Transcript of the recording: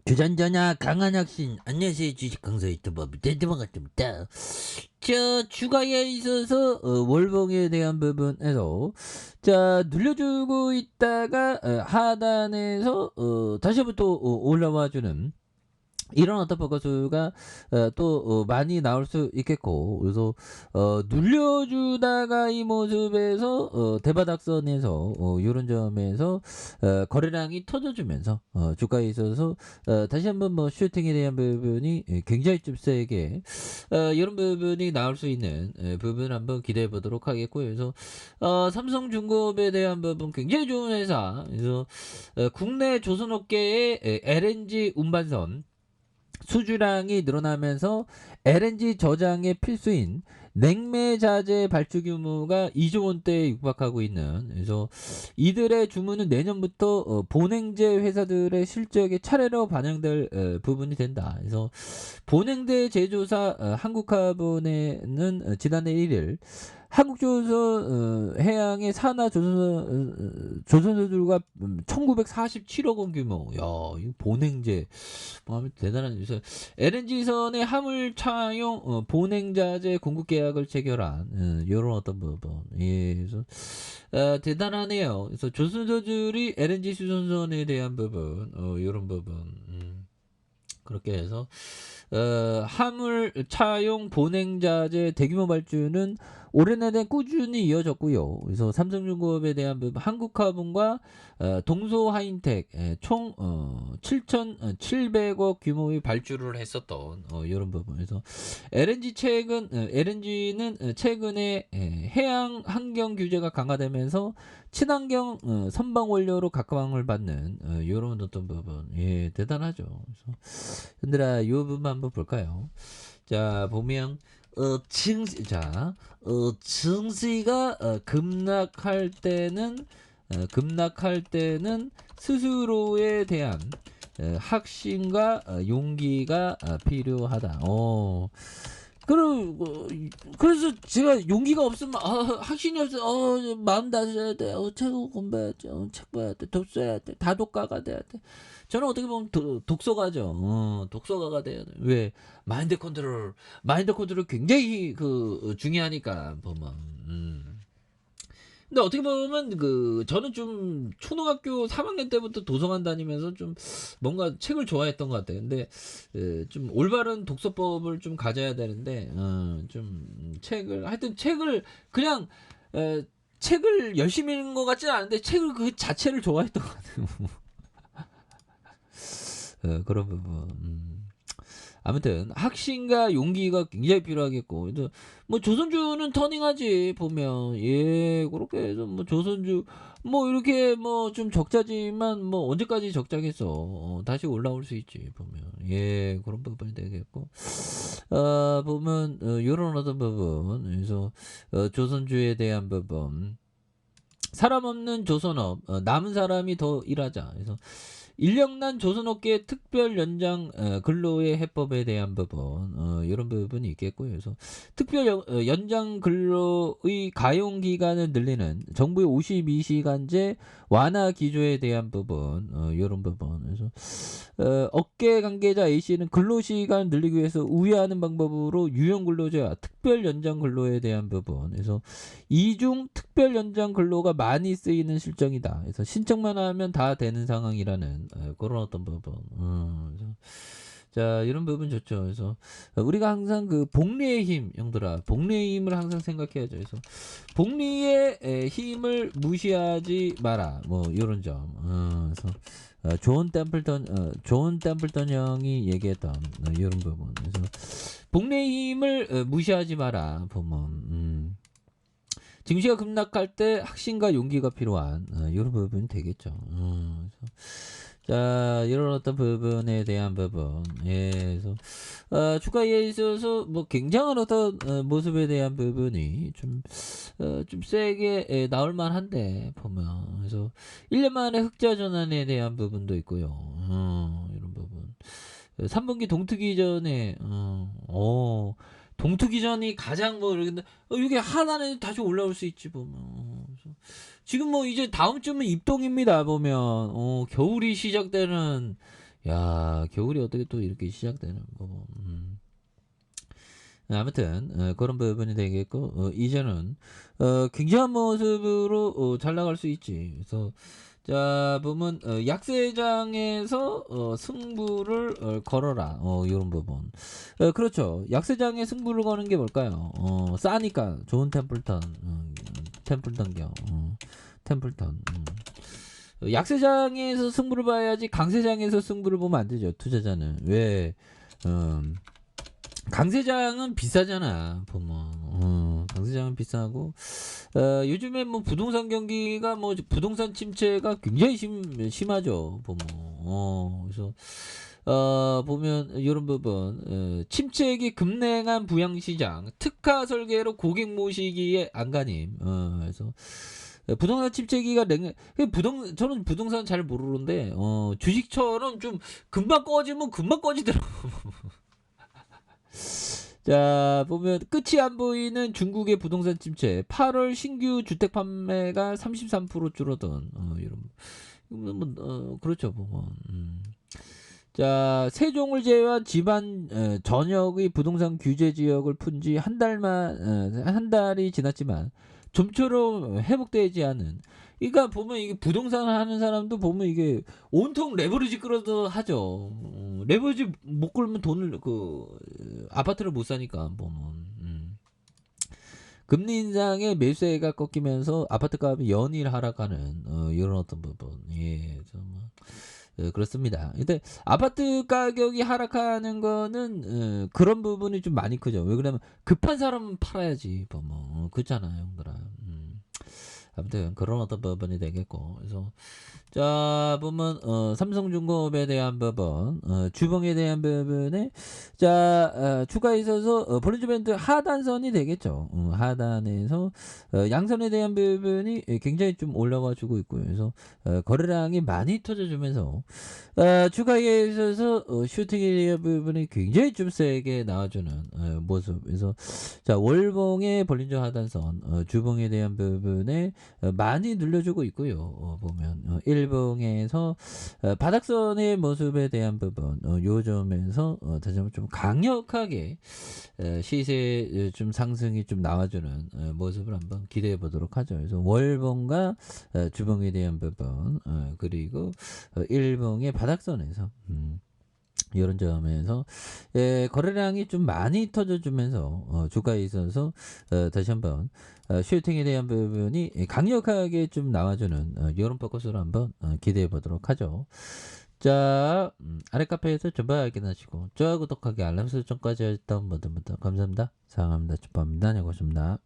주전자나 강한 확신. 안녕하세요. 주식 강사 유튜버 대대방 같습니다. 주가에 있어서 월봉에 대한 부분에서 눌려주고 있다가 하단에서 다시 한번 또 올라와주는 이런 어떤 포커스가 또 많이 나올 수 있겠고, 그래서 눌려주다가 이 모습에서 대바닥선에서 이런 점에서 거래량이 터져주면서 주가에 있어서 다시 한번 뭐 슈팅에 대한 부분이 굉장히 좀 세게 이런 부분이 나올 수 있는 부분 한번 기대해 보도록 하겠고요. 그래서 삼성중공업에 대한 부분 굉장히 좋은 회사. 그래서 국내 조선업계의 LNG 운반선 수주량이 늘어나면서 LNG 저장의 필수인 냉매 자재 발주 규모가 2조 원대에 육박하고 있는, 그래서 이들의 주문은 내년부터 본행제 회사들의 실적에 차례로 반영될 부분이 된다. 그래서 본행대 제조사 한국화본에는 지난해 1일 한국조선 해양의 산하 조선소들과 1947억 원 규모. 야, 이 본행제 뭐 하면 대단한. 그래서 LNG선의 화물 차용 본행자재 공급 계약을 체결한 이런 어떤 부분. 예, 그래서 대단하네요. 그래서 조선소들이 LNG 수송선에 대한 부분, 이런 부분. 그렇게 해서 화물 차용 본행자재 대규모 발주는 올해 내내 꾸준히 이어졌고요. 그래서 삼성중공업에 대한 부분, 한국화분과 동소하인텍 총 7,700억 규모의 발주를 했었던 이런 부분에서 LNG는 최근에 해양 환경 규제가 강화되면서 친환경 선박 원료로 각광을 받는 이런 어떤 부분. 예, 대단하죠. 그래서 얘들아, 이 부분 한번 볼까요? 자, 보면 증시가 급락할 때는 스스로에 대한 확신과 용기가 필요하다. 그래서 제가 용기가 없으면 확신이 없어. 마음 다져야 돼. 책 공부해야 돼. 책 봐야 돼. 독 써야 돼. 다독가가 돼야 돼. 저는 어떻게 보면 독서가죠. 독서가가 돼야 돼. 왜? 마인드 컨트롤 굉장히 중요하니까 보면. 근데 어떻게 보면 저는 좀 초등학교 3학년 때부터 도서관 다니면서 좀 뭔가 책을 좋아했던 것 같아요. 근데 좀 올바른 독서법을 좀 가져야 되는데 좀 책을 그냥 책을 열심히 읽는 것 같지는 않은데 책을 그 자체를 좋아했던 것 같아요. 그런 부분. 아무튼 확신과 용기가 굉장히 필요하겠고, 그래서 뭐 조선주는 터닝하지 보면. 예, 그렇게 해서 뭐 조선주 뭐 이렇게 뭐 좀 적자지만 뭐 언제까지 적자겠어. 다시 올라올 수 있지 보면. 예, 그런 부분이 되겠고, 보면 요런 어떤 부분. 그래서 조선주에 대한 부분, 사람 없는 조선업, 남은 사람이 더 일하자. 그래서 인력난 조선업계 특별 연장 근로의 해법에 대한 부분, 이런 부분이 있겠고요. 그래서 특별 연장 근로의 가용 기간을 늘리는 정부의 52시간제 완화 기조에 대한 부분, 이런 부분. 그래서 업계 관계자 A씨는 근로시간을 늘리기 위해서 우회하는 방법으로 유형 근로제와 특별 연장 근로에 대한 부분. 그래서 이중 특별 연장 근로가 많이 쓰이는 실정이다. 그래서 신청만 하면 다 되는 상황이라는 그런 어떤 부분. 자, 이런 부분 좋죠. 그래서 우리가 항상 복리의 힘, 형들아, 복리의 힘을 항상 생각해야죠. 그래서 복리의 힘을 무시하지 마라. 뭐 이런 점. 그래서 존 템플턴 형이 얘기했던 이런 부분. 그래서 복리의 힘을 무시하지 마라. 보면. 증시가 급락할 때 확신과 용기가 필요한 이런 부분이 되겠죠. 자, 이런 어떤 부분에 대한 부분. 예, 그래서 주가에 있어서 뭐 굉장한 어떤 모습에 대한 부분이 좀 세게 나올 만한데 보면. 그래서 1년 만에 흑자 전환에 대한 부분도 있고요. 이런 부분. 3분기 동트기 전에 동트기 전이 가장 뭐 이러는데 이게 하나는 다시 올라올 수 있지 보면. 그래서 지금 뭐 이제 다음 주면 입동입니다 보면. 겨울이 시작되는. 야, 겨울이 어떻게 또 이렇게 시작되는 거. 아무튼 그런 부분이 되겠고 이제는 굉장한 모습으로 잘 나갈 수 있지. 그래서 자 보면 약세장에서 승부를 걸어라. 요런 부분. 그렇죠. 약세장에 승부를 거는 게 뭘까요? 싸니까 좋은 템플턴. 템플턴경. 템플턴. 약세장에서 승부를 봐야지 강세장에서 승부를 보면 안 되죠. 투자자는. 왜? 강세장은 비싸잖아 보면. 강세장은 비싸고 요즘에 뭐 부동산 경기가 뭐 부동산 침체가 굉장히 심하죠 보면. 그래서 보면 이런 부분 침체기 급냉한 부양시장 특화 설계로 고객 모시기에 안간힘. 그래서 부동산 침체기가 저는 부동산 잘 모르는데 주식처럼 좀 금방 꺼지면 금방 꺼지더라고. 자 보면 끝이 안 보이는 중국의 부동산 침체. 8월 신규 주택 판매가 33% 줄어든 이런 그렇죠 보면. 자 세종을 제외한 지방 전역의 부동산 규제 지역을 푼 지 한 달이 지났지만 좀처럼 회복되지 않은. 그러니까 보면 이게 부동산 하는 사람도 보면 이게 온통 레버리지 끌어서 하죠. 레버리지 못 끌면 돈을 아파트를 못 사니까 보면. 금리 인상에 매수세가 꺾이면서 아파트 값이 연일 하락하는 이런 어떤 부분. 예, 그렇습니다. 근데 아파트 가격이 하락하는 거는 그런 부분이 좀 많이 크죠. 왜 그러냐면 급한 사람은 팔아야지 보면. 그렇잖아요, 형들아. 아무튼 그런 어떤 부분이 되겠고. 그래서 자 보면 삼성중공업에 대한 부분, 주봉에 대한 부분에 자 추가에 있어서 볼린저 밴드 하단선이 되겠죠. 하단에서 양선에 대한 부분이 굉장히 좀 올라와 주고 있고요. 그래서 거래량이 많이 터져주면서 추가에 있어서 슈팅에 대한 부분이 굉장히 좀 세게 나와주는 모습. 그래서 자 월봉의 볼린저 하단선, 주봉에 대한 부분에 많이 늘려주고 있고요. 보면 일봉에서 바닥선의 모습에 대한 부분, 요점에서 다시 한번 좀 강력하게 시세 좀 상승이 좀 나와주는 모습을 한번 기대해 보도록 하죠. 그래서 월봉과 주봉에 대한 부분, 그리고 일봉의 바닥선에서 이런 점에서 거래량이 좀 많이 터져주면서 주가에 있어서 다시 한번 슈팅에 대한 부분이 강력하게 좀 나와주는 이런 포커스로 한번 기대해 보도록 하죠. 자 아래 카페에서 전부 확인하시고 좋아요 구독하기 알람 설정까지 했던 분들부터 감사합니다. 사랑합니다. 축복합니다. 안녕히 계십니다.